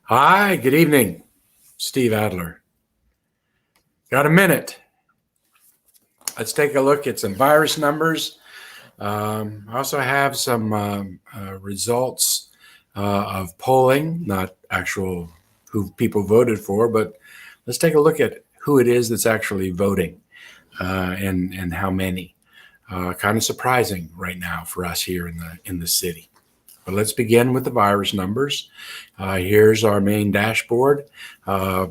Hi, good evening. Steve Adler. Got a minute? Let's take a look at some virus numbers. I also have some results of polling, not actual who people voted for, but let's take a look at who it is that's actually voting and how many. Kind of surprising right now for us here in the city. But let's begin with the virus numbers. Here's our main dashboard,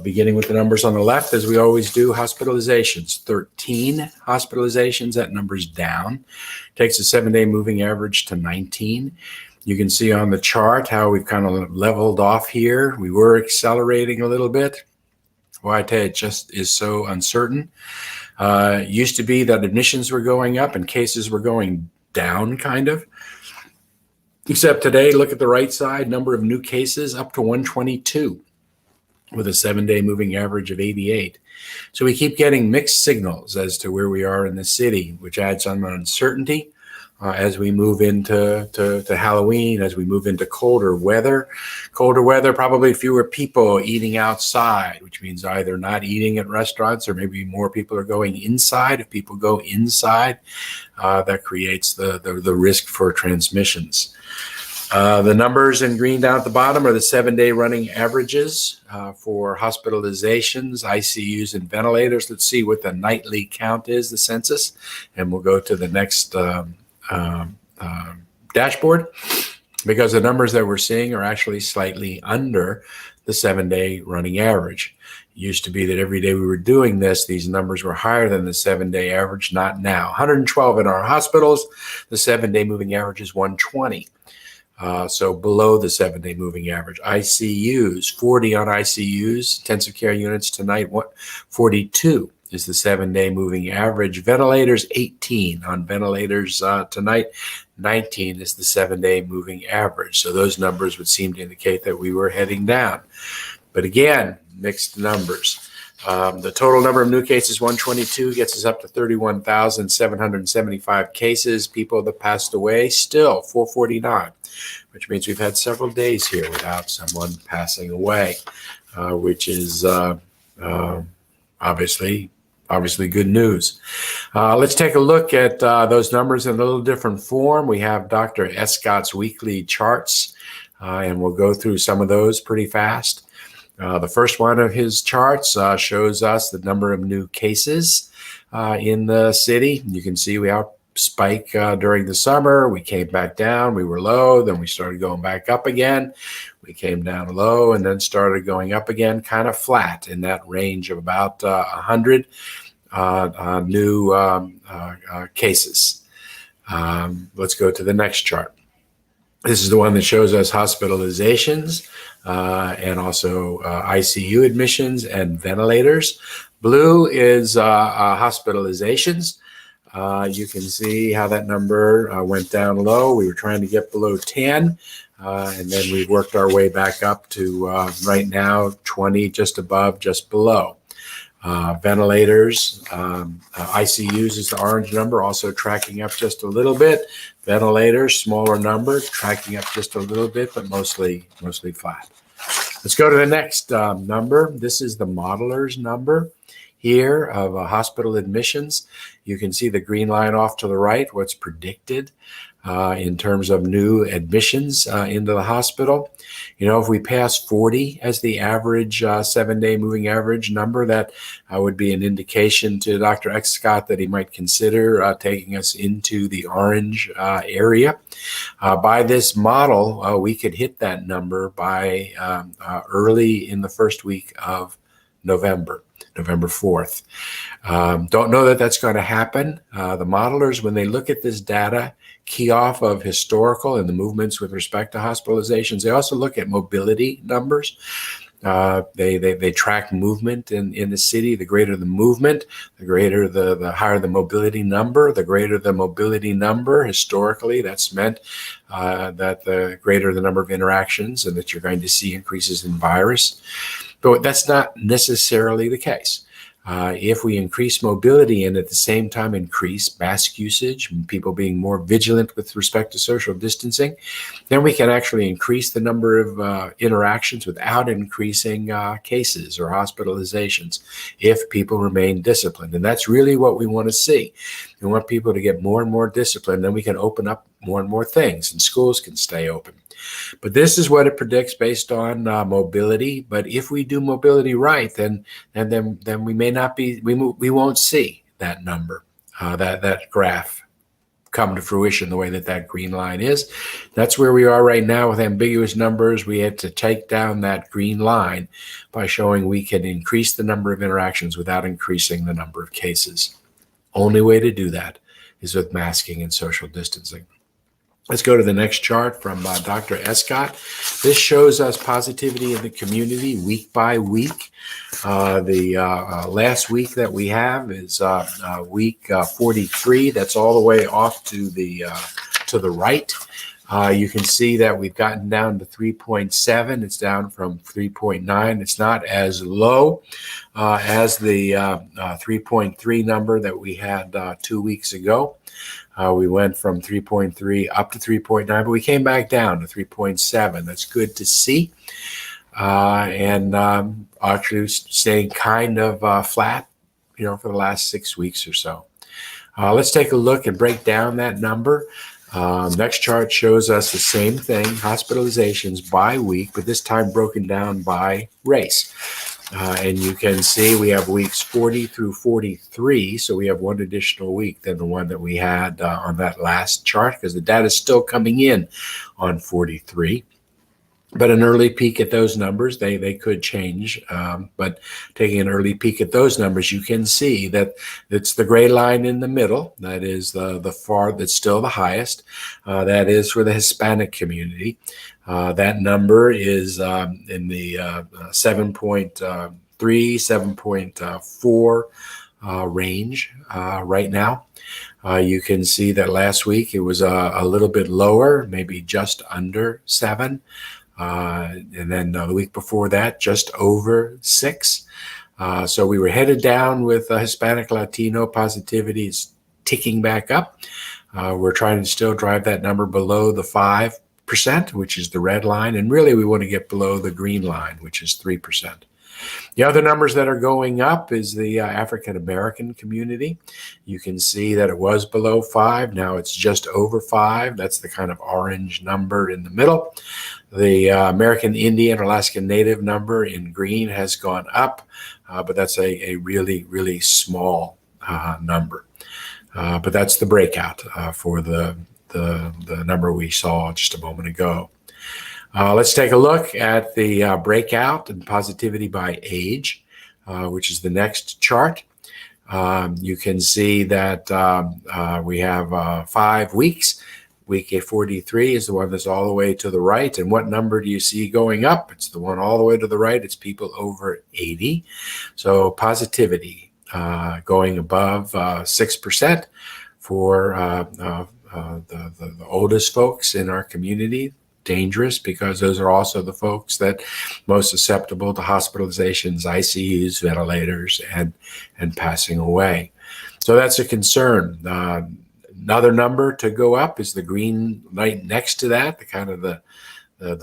beginning with the numbers on the left, as we always do. Hospitalizations, 13 hospitalizations. That number's down. Takes a 7-day moving average to 19. You can see on the chart how we've kind of leveled off here. We were accelerating a little bit. Well, I tell you, it just is so uncertain. Used to be that admissions were going up and cases were going down, kind of. Except today, look at the right side, number of new cases up to 122 with a 7-day moving average of 88. So we keep getting mixed signals as to where we are in the city, which adds some uncertainty as we move into to Halloween, as we move into colder weather. Colder weather, probably fewer people eating outside, which means either not eating at restaurants or maybe more people are going inside. If people go inside, that creates the risk for transmissions. The numbers in green down at the bottom are the 7-day running averages for hospitalizations, ICUs, and ventilators. Let's see what the nightly count is, the census, and we'll go to the next dashboard, because the numbers that we're seeing are actually slightly under the 7-day running average. It used to be that every day we were doing this, these numbers were higher than the 7-day average, not now. 112 in our hospitals, the 7-day moving average is 120. So below the 7-day moving average. ICUs, 40 on ICUs, intensive care units tonight, 42 is the 7-day moving average. Ventilators, 18 on ventilators tonight, 19 is the 7-day moving average. So those numbers would seem to indicate that we were heading down. But again, mixed numbers. The total number of new cases, 122, gets us up to 31,775 cases. People that passed away, still 449, which means we've had several days here without someone passing away, which is obviously good news. Let's take a look at those numbers in a little different form. We have Dr. Escott's weekly charts, and we'll go through some of those pretty fast. The first one of his charts shows us the number of new cases in the city. You can see we spike during the summer. We came back down. We were low. Then we started going back up again. We came down low and then started going up again, kind of flat in that range of about 100 new cases. Let's go to the next chart. This is the one that shows us hospitalizations and also ICU admissions and ventilators. Blue is hospitalizations. You can see how that number went down low. We were trying to get below 10, and then we worked our way back up to right now 20, just above, just below. Ventilators, ICUs is the orange number, also tracking up just a little bit. Ventilators, smaller number, tracking up just a little bit, but mostly flat. Let's go to the next number. This is the modeler's number here of hospital admissions. You can see the green line off to the right, what's predicted in terms of new admissions into the hospital. You know, if we pass 40 as the average 7-day moving average number, that would be an indication to Dr. Escott that he might consider taking us into the orange area. By this model, we could hit that number by early in the first week of November 4th. Don't know that that's going to happen. The modelers, when they look at this data, key off of historical and the movements with respect to hospitalizations. They also look at mobility numbers. They track movement in the city. The greater the movement, the higher the mobility number. The greater the mobility number, historically, that's meant that the greater the number of interactions and that you're going to see increases in virus. But that's not necessarily the case. If we increase mobility and at the same time increase mask usage, and people being more vigilant with respect to social distancing, then we can actually increase the number of interactions without increasing cases or hospitalizations if people remain disciplined. And that's really what we want to see. We want people to get more and more disciplined, then we can open up more and more things and schools can stay open. But this is what it predicts based on mobility. But if we do mobility right, then we may not be, we won't see that number, that graph come to fruition the way that green line is. That's where we are right now with ambiguous numbers. We had to take down that green line by showing we can increase the number of interactions without increasing the number of cases. Only way to do that is with masking and social distancing. Let's go to the next chart from Dr. Escott. This shows us positivity in the community week by week. The last week that we have is week 43. That's all the way off to the right. You can see that we've gotten down to 3.7. It's down from 3.9. It's not as low as the 3.3 number that we had 2 weeks ago. We went from 3.3 up to 3.9, but we came back down to 3.7. That's good to see. And actually staying kind of flat, for the last 6 weeks or so. Let's take a look and break down that number. Next chart shows us the same thing, hospitalizations by week, but this time broken down by race. And you can see we have weeks 40 through 43, so we have one additional week than the one that we had on that last chart, because the data is still coming in on 43. But an early peek at those numbers, they could change. But taking an early peek at those numbers, you can see that it's the gray line in the middle. That is the far, that's still the highest. That is for the Hispanic community. That number is in the 7.3, 7.4 range right now. You can see that last week it was a little bit lower, maybe just under 7. And then the week before that, just over 6. So we were headed down with Hispanic Latino positivity is ticking back up. We're trying to still drive that number below the 5%, which is the red line. And really, we want to get below the green line, which is 3%. The other numbers that are going up is the African American community. You can see that it was below 5. Now it's just over 5. That's the kind of orange number in the middle. The American Indian or Alaskan Native number in green has gone up, but that's a really, really small number. But that's the breakout for the number we saw just a moment ago. Let's take a look at the breakout and positivity by age, which is the next chart. You can see that we have 5 weeks. Week 43 is the one that's all the way to the right. And what number do you see going up? It's the one all the way to the right. It's people over 80. So positivity going above 6% for the oldest folks in our community. Dangerous, because those are also the folks that most susceptible to hospitalizations, ICUs, ventilators, and passing away. So that's a concern. Another number to go up is the green right next to that, the kind of the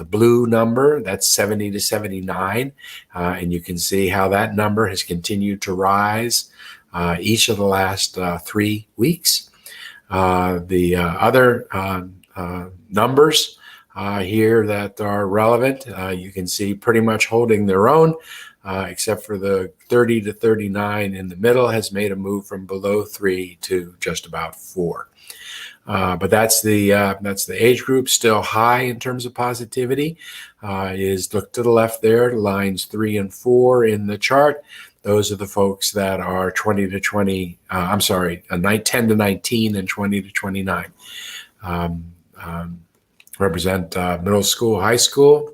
blue number. That's 70 to 79, and you can see how that number has continued to rise each of the last 3 weeks. The other numbers here that are relevant, you can see pretty much holding their own, except for the 30 to 39 in the middle has made a move from below 3 to just about 4. But that's the age group, still high in terms of positivity. Is look to the left there, lines 3 and 4 in the chart. Those are the folks that are 10 to 19 and 20 to 29. Represent middle school, high school,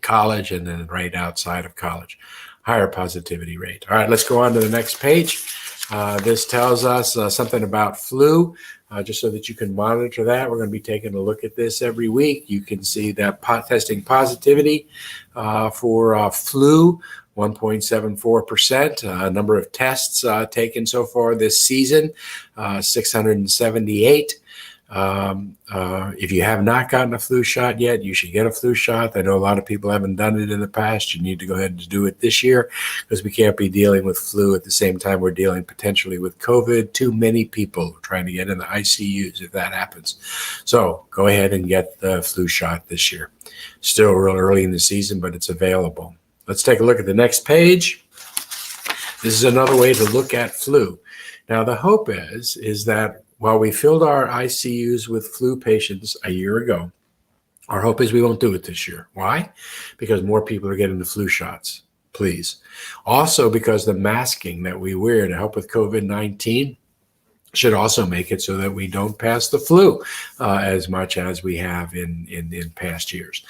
college, and then right outside of college. Higher positivity rate. All right, let's go on to the next page. This tells us something about flu, just so that you can monitor that. We're going to be taking a look at this every week. You can see that testing positivity for flu 1.74%. Number of tests taken so far this season, 678. If you have not gotten a flu shot yet, you should get a flu shot. I know a lot of people haven't done it in the past. You need to go ahead and do it this year, because we can't be dealing with flu at the same time we're dealing potentially with COVID. Too many people trying to get in the ICUs if that happens. So go ahead and get the flu shot this year. Still real early in the season, but it's available. Let's take a look at the next page. This is another way to look at flu. Now, the hope is that while we filled our ICUs with flu patients a year ago, our hope is we won't do it this year. Why? Because more people are getting the flu shots, please. Also, because the masking that we wear to help with COVID-19 should also make it so that we don't pass the flu as much as we have in past years.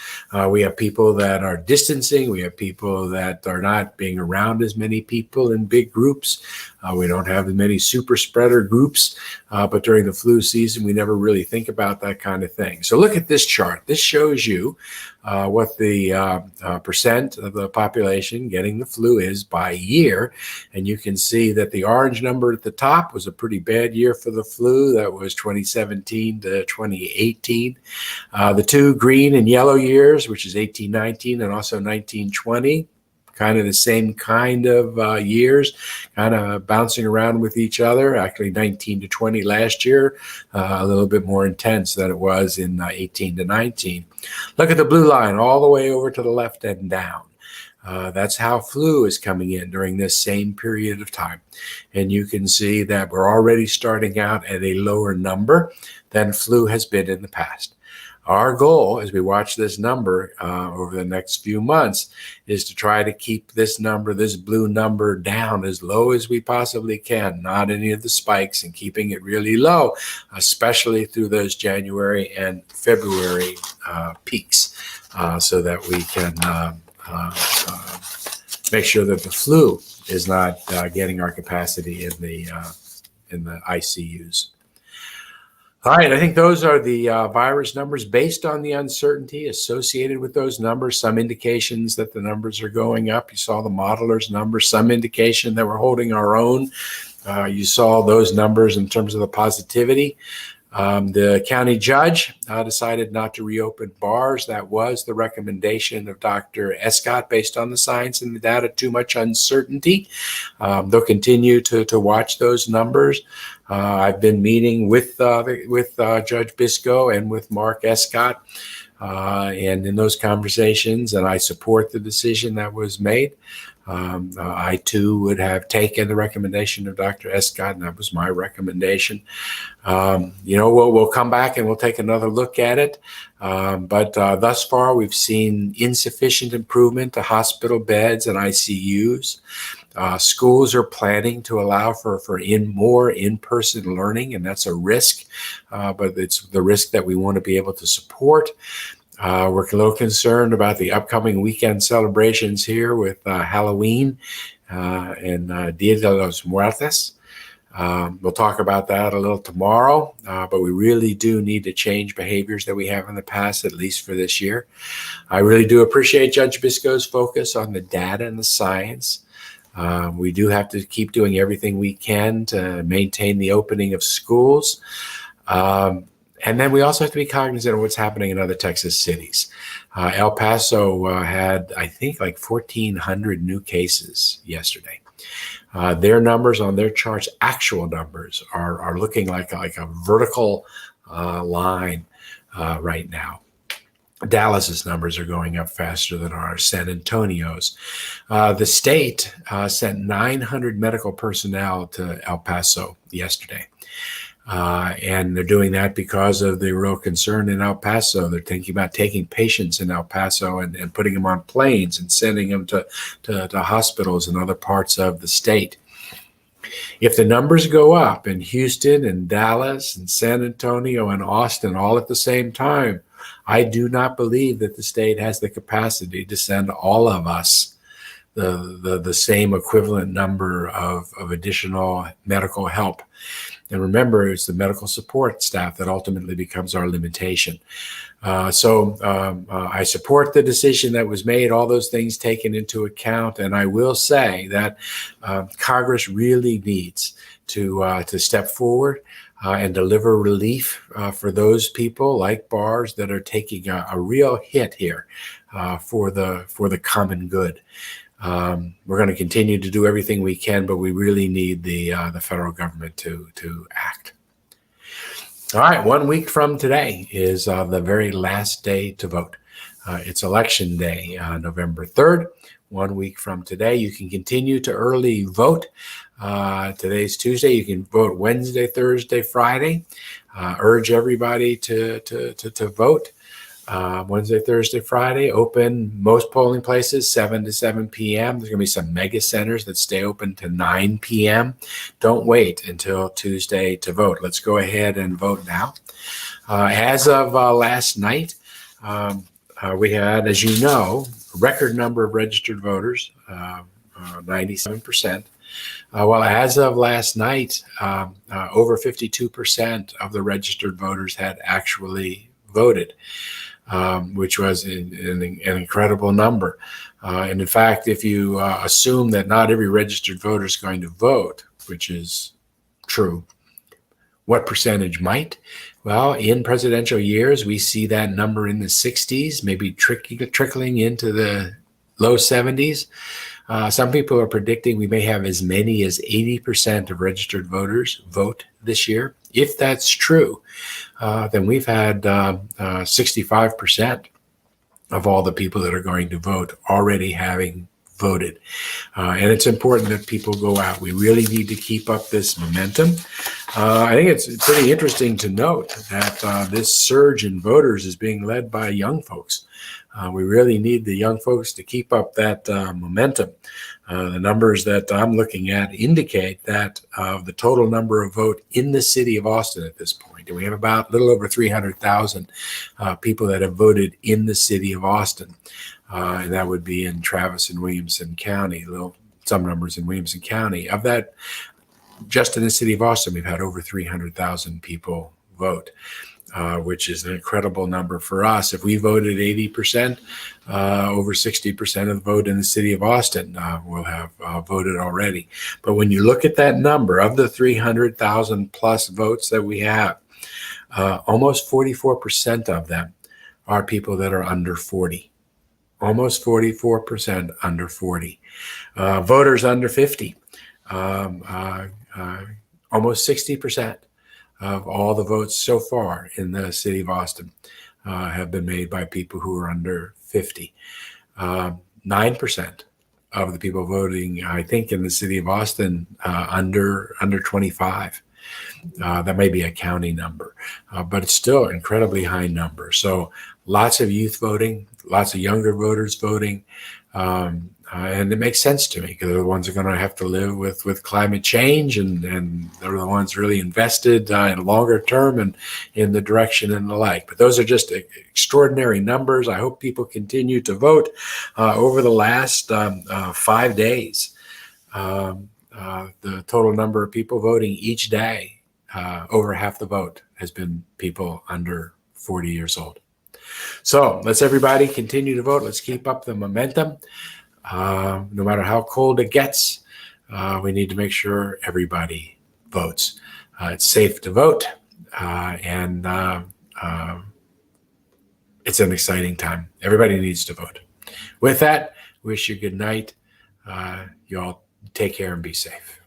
We have people that are distancing. We have people that are not being around as many people in big groups. We don't have as many super spreader groups, but during the flu season, we never really think about that kind of thing. So look at this chart. This shows you what the percent of the population getting the flu is by year. And you can see that the orange number at the top was a pretty bad year for the flu. That was 2017 to 2018. The two green and yellow years, which is 18-19 and also 19-20, kind of the same kind of years, kind of bouncing around with each other. Actually, 19 to 20 last year, a little bit more intense than it was in 18 to 19. Look at the blue line all the way over to the left and down. That's how flu is coming in during this same period of time. And you can see that we're already starting out at a lower number than flu has been in the past. Our goal, as we watch this number over the next few months, is to try to keep this number, this blue number, down as low as we possibly can, not any of the spikes, and keeping it really low, especially through those January and February peaks, so that we can make sure that the flu is not getting our capacity in the ICUs. All right, I think those are the virus numbers based on the uncertainty associated with those numbers. Some indications that the numbers are going up. You saw the modelers' numbers, some indication that we're holding our own. You saw those numbers in terms of the positivity. The county judge decided not to reopen bars. That was the recommendation of Dr. Escott based on the science and the data. Too much uncertainty. They'll continue to watch those numbers. I've been meeting with Judge Biscoe and with Mark Escott, and in those conversations, and I support the decision that was made. I too would have taken the recommendation of Dr. Escott, and that was my recommendation. We'll come back and we'll take another look at it. But thus far, we've seen insufficient improvement to hospital beds and ICUs. Schools are planning to allow for more in-person learning, and that's a risk, but it's the risk that we want to be able to support. We're a little concerned about the upcoming weekend celebrations here with Halloween and Dia de los Muertos. We'll talk about that a little tomorrow, but we really do need to change behaviors that we have in the past, at least for this year. I really do appreciate Judge Biscoe's focus on the data and the science. We do have to keep doing everything we can to maintain the opening of schools. And then we also have to be cognizant of what's happening in other Texas cities. El Paso had, I think, like 1,400 new cases yesterday. Their numbers on their charts, actual numbers, are looking like a vertical line right now. Dallas's numbers are going up faster than ours, San Antonio's. The state sent 900 medical personnel to El Paso yesterday. And they're doing that because of the real concern in El Paso. They're thinking about taking patients in El Paso and putting them on planes and sending them to hospitals in other parts of the state. If the numbers go up in Houston and Dallas and San Antonio and Austin all at the same time, I do not believe that the state has the capacity to send all of us the same equivalent number of additional medical help. And remember, it's the medical support staff that ultimately becomes our limitation. I support the decision that was made, all those things taken into account. And I will say that Congress really needs to step forward and deliver relief for those people like bars that are taking a real hit here for the common good. We're going to continue to do everything we can, but we really need the federal government to act. All right, 1 week from today is the very last day to vote. It's election day, November 3rd. 1 week from today, you can continue to early vote. Today's Tuesday. You can vote Wednesday, Thursday, Friday. Urge everybody to vote. Wednesday, Thursday, Friday, open most polling places 7 to 7 p.m. There's going to be some mega centers that stay open to 9 p.m. Don't wait until Tuesday to vote. Let's go ahead and vote now. As of last night, we had, as you know, a record number of registered voters, 97%. Well, as of last night, over 52% of the registered voters had actually voted. Which was an incredible number. And in fact, if you assume that not every registered voter is going to vote, which is true, what percentage might? Well, in presidential years, we see that number in the 60s, maybe trickling into the low 70s. Some people are predicting we may have as many as 80% of registered voters vote this year. If that's true, then we've had 65% of all the people that are going to vote already having voted. And it's important that people go out. We really need to keep up this momentum. I think it's pretty interesting to note that this surge in voters is being led by young folks. We really need the young folks to keep up that momentum. The numbers that I'm looking at indicate that the total number of vote in the city of Austin at this point, and we have about a little over 300,000 people that have voted in the city of Austin. And that would be in Travis and Williamson County, some numbers in Williamson County. Of that, just in the city of Austin, we've had over 300,000 people vote. Which is an incredible number for us. If we voted 80%, over 60% of the vote in the city of Austin will have voted already. But when you look at that number of the 300,000 plus votes that we have, almost 44% of them are people that are under 40. Almost 44% under 40. Voters under 50, almost 60%. Of all the votes so far in the city of Austin have been made by people who are under 50. 9% of the people voting, I think, in the city of Austin under 25. That may be a county number, but it's still an incredibly high number. So lots of youth voting, lots of younger voters voting. And it makes sense to me because they're the ones who are going to have to live with climate change, and they're the ones really invested in longer term and in the direction and the like. But those are just extraordinary numbers. I hope people continue to vote. Over the last 5 days, the total number of people voting each day, over half the vote has been people under 40 years old. So let's everybody continue to vote. Let's keep up the momentum. No matter how cold it gets, we need to make sure everybody votes. It's safe to vote, and it's an exciting time. Everybody needs to vote. With that, wish you good night. You all take care and be safe.